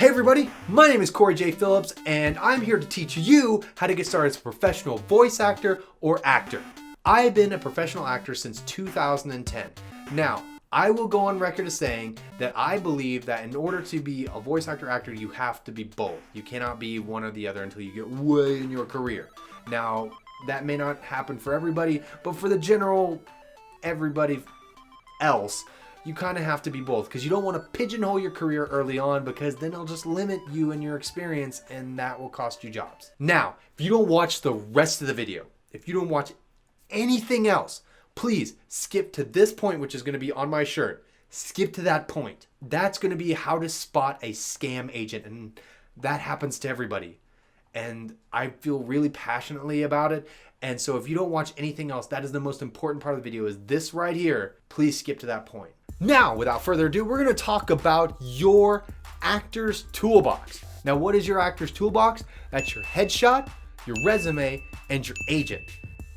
Hey everybody, my name is Cory J. Phillips and I'm here to teach you how to get started as a professional voice actor or actor. I have been a professional actor since 2010. Now, I will go on record as saying that I believe that in order to be a voice actor, you have to be both. You cannot be one or the other until you get way in your career. Now, that may not happen for everybody, but for the general everybody else, you kind of have to be both because you don't want to pigeonhole your career early on because then it'll just limit you and your experience and that will cost you jobs. Now, if you don't watch the rest of the video, if you don't watch anything else, please skip to this point, which is going to be on my shirt. Skip to that point. That's going to be how to spot a scam agent, and that happens to everybody. And I feel really passionately about it. And so if you don't watch anything else, that is the most important part of the video, is this right here. Please skip to that point. Now, without further ado, we're going to talk about your actor's toolbox. Now, what is your actor's toolbox? That's your headshot, your resume, and your agent.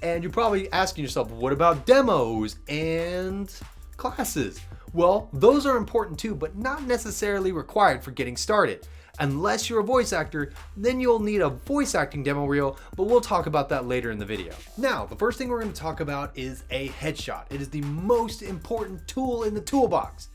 And you're probably asking yourself, what about demos and classes? Well, those are important too, but not necessarily required for getting started. Unless you're a voice actor, then you'll need a voice acting demo reel, but we'll talk about that later in the video. Now, the first thing we're going to talk about is a headshot. It is the most important tool in the toolbox.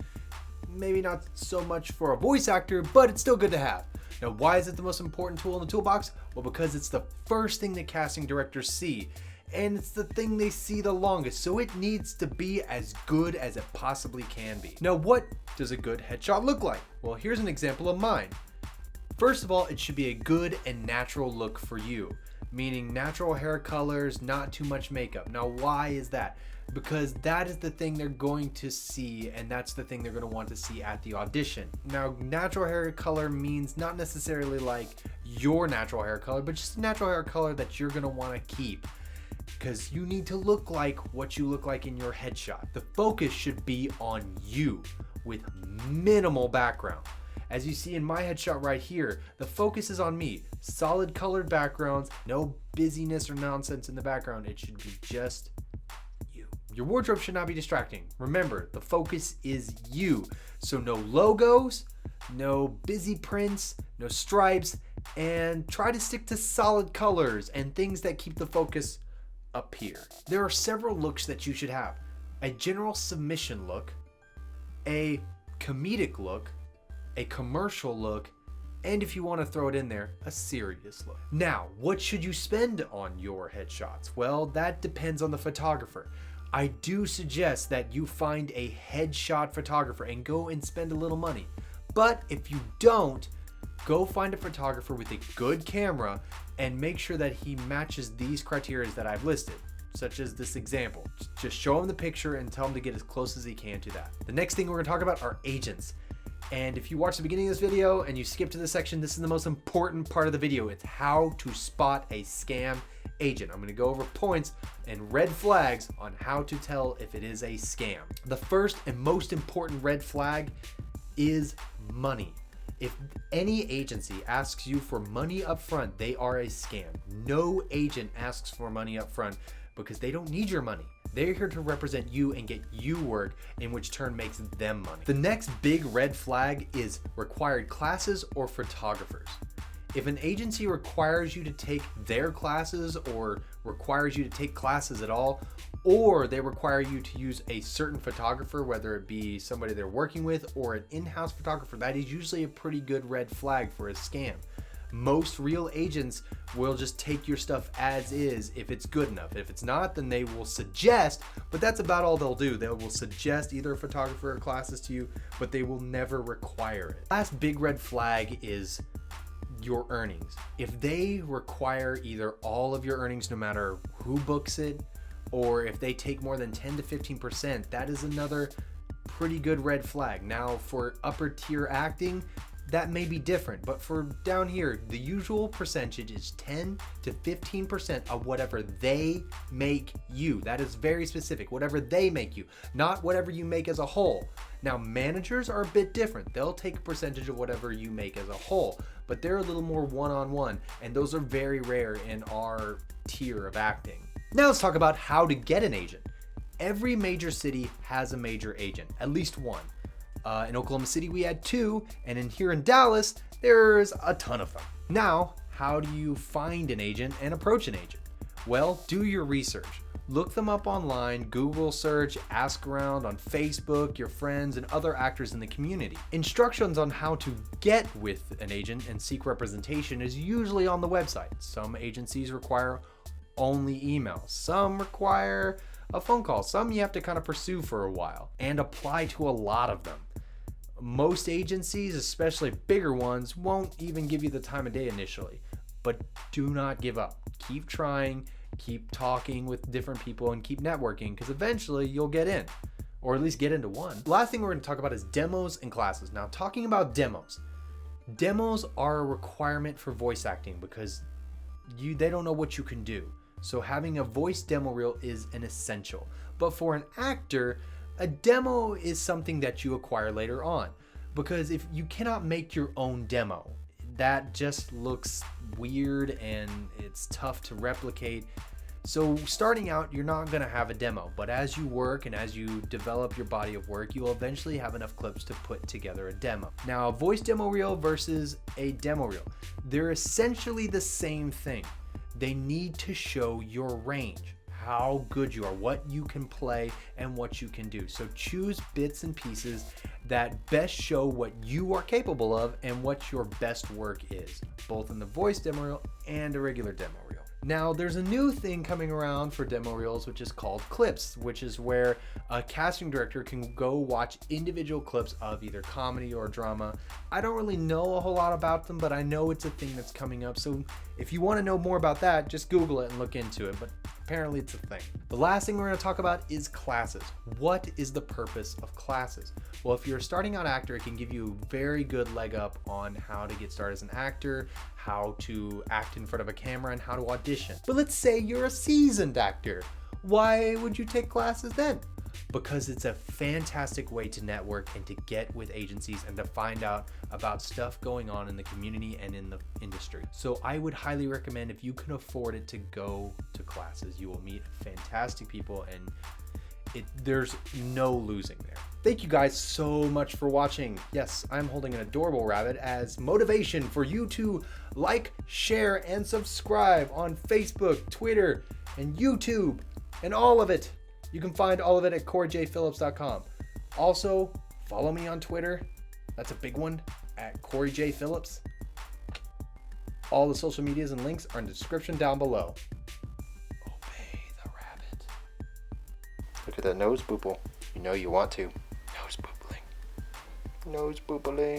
Maybe not so much for a voice actor, but it's still good to have. Now, why is it the most important tool in the toolbox? Well, because it's the first thing that casting directors see, and it's the thing they see the longest, so it needs to be as good as it possibly can be. Now, what does a good headshot look like? Well, here's an example of mine. First of all, it should be a good and natural look for you, meaning natural hair colors, not too much makeup. Now, why is that? Because that is the thing they're going to see, and that's the thing they're going to want to see at the audition. Now, natural hair color means not necessarily like your natural hair color, but just a natural hair color that you're going to want to keep, because you need to look like what you look like in your headshot. The focus should be on you with minimal background. As you see in my headshot right here, the focus is on me. Solid colored backgrounds, no busyness or nonsense in the background. It should be just you. Your wardrobe should not be distracting. Remember, the focus is you. So no logos, no busy prints, no stripes, and try to stick to solid colors and things that keep the focus up here. There are several looks that you should have. A general submission look, a comedic look, a commercial look, and if you want to throw it in there, a serious look. Now, what should you spend on your headshots? Well, that depends on the photographer. I do suggest that you find a headshot photographer and go and spend a little money. But if you don't, go find a photographer with a good camera and make sure that he matches these criteria that I've listed, such as this example. Just show him the picture and tell him to get as close as he can to that. The next thing we're going to talk about are agents. And if you watch the beginning of this video and you skip to this section, this is the most important part of the video. It's how to spot a scam agent. I'm going to go over points and red flags on how to tell if it is a scam. The first and most important red flag is money. If any agency asks you for money up front, they are a scam. No agent asks for money up front because they don't need your money. They're here to represent you and get you work, in which turn makes them money. The next big red flag is required classes or photographers. If an agency requires you to take their classes or requires you to take classes at all, or they require you to use a certain photographer, whether it be somebody they're working with or an in-house photographer, that is usually a pretty good red flag for a scam. Most real agents will just take your stuff as is if it's good enough. If it's not, then they will suggest, but that's about all they'll do. They will suggest either a photographer or classes to you, but they will never require it. Last big red flag is your earnings. If they require either all of your earnings, no matter who books it, or if they take more than 10 to 15%, that is another pretty good red flag. Now, for upper tier acting, that may be different, but for down here, the usual percentage is 10 to 15% of whatever they make you. That is very specific, whatever they make you, not whatever you make as a whole. Now, managers are a bit different. They'll take a percentage of whatever you make as a whole, but they're a little more one-on-one, and those are very rare in our tier of acting. Now let's talk about how to get an agent. Every major city has a major agent, at least one. In Oklahoma City, we had 2, and here in Dallas, there's a ton of them. Now, how do you find an agent and approach an agent? Well, do your research. Look them up online, Google search, ask around on Facebook, your friends, and other actors in the community. Instructions on how to get with an agent and seek representation is usually on the website. Some agencies require only email. Some require a phone call. Some you have to kind of pursue for a while and apply to a lot of them. Most agencies, especially bigger ones, won't even give you the time of day initially, but do not give up. Keep trying, keep talking with different people, and keep networking, because eventually you'll get in, or at least get into one. Last thing we're going to talk about is demos and classes. Now, talking about demos are a requirement for voice acting because they don't know what you can do. So having a voice demo reel is an essential. But for an actor, a demo is something that you acquire later on, because if you cannot make your own demo, that just looks weird and it's tough to replicate. So starting out, you're not going to have a demo, but as you work and as you develop your body of work, you'll eventually have enough clips to put together a demo. Now, a voice demo reel versus a demo reel, they're essentially the same thing. They need to show your range, how good you are, what you can play, and what you can do. So choose bits and pieces that best show what you are capable of and what your best work is, both in the voice demo reel and a regular demo reel. Now, there's a new thing coming around for demo reels, which is called clips, which is where a casting director can go watch individual clips of either comedy or drama. I don't really know a whole lot about them, but I know it's a thing that's coming up. So if you want to know more about that, just Google it and look into it. But apparently it's a thing. The last thing we're going to talk about is classes. What is the purpose of classes? Well, if you're a starting out actor, it can give you a very good leg up on how to get started as an actor, how to act in front of a camera, and how to audition. But let's say you're a seasoned actor. Why would you take classes then? Because it's a fantastic way to network and to get with agencies and to find out about stuff going on in the community and in the industry. So I would highly recommend, if you can afford it, to go to classes. You will meet fantastic people, and there's no losing there. Thank you guys so much for watching. Yes, I'm holding an adorable rabbit as motivation for you to like, share, and subscribe on Facebook, Twitter, and YouTube, and all of it. You can find all of it at coryjphillips.com. Also, follow me on Twitter. That's a big one, at CoryJPhillips. All the social medias and links are in the description down below. Obey the rabbit. Look at that nose boople. You know you want to. Nose boopling. Nose boopling.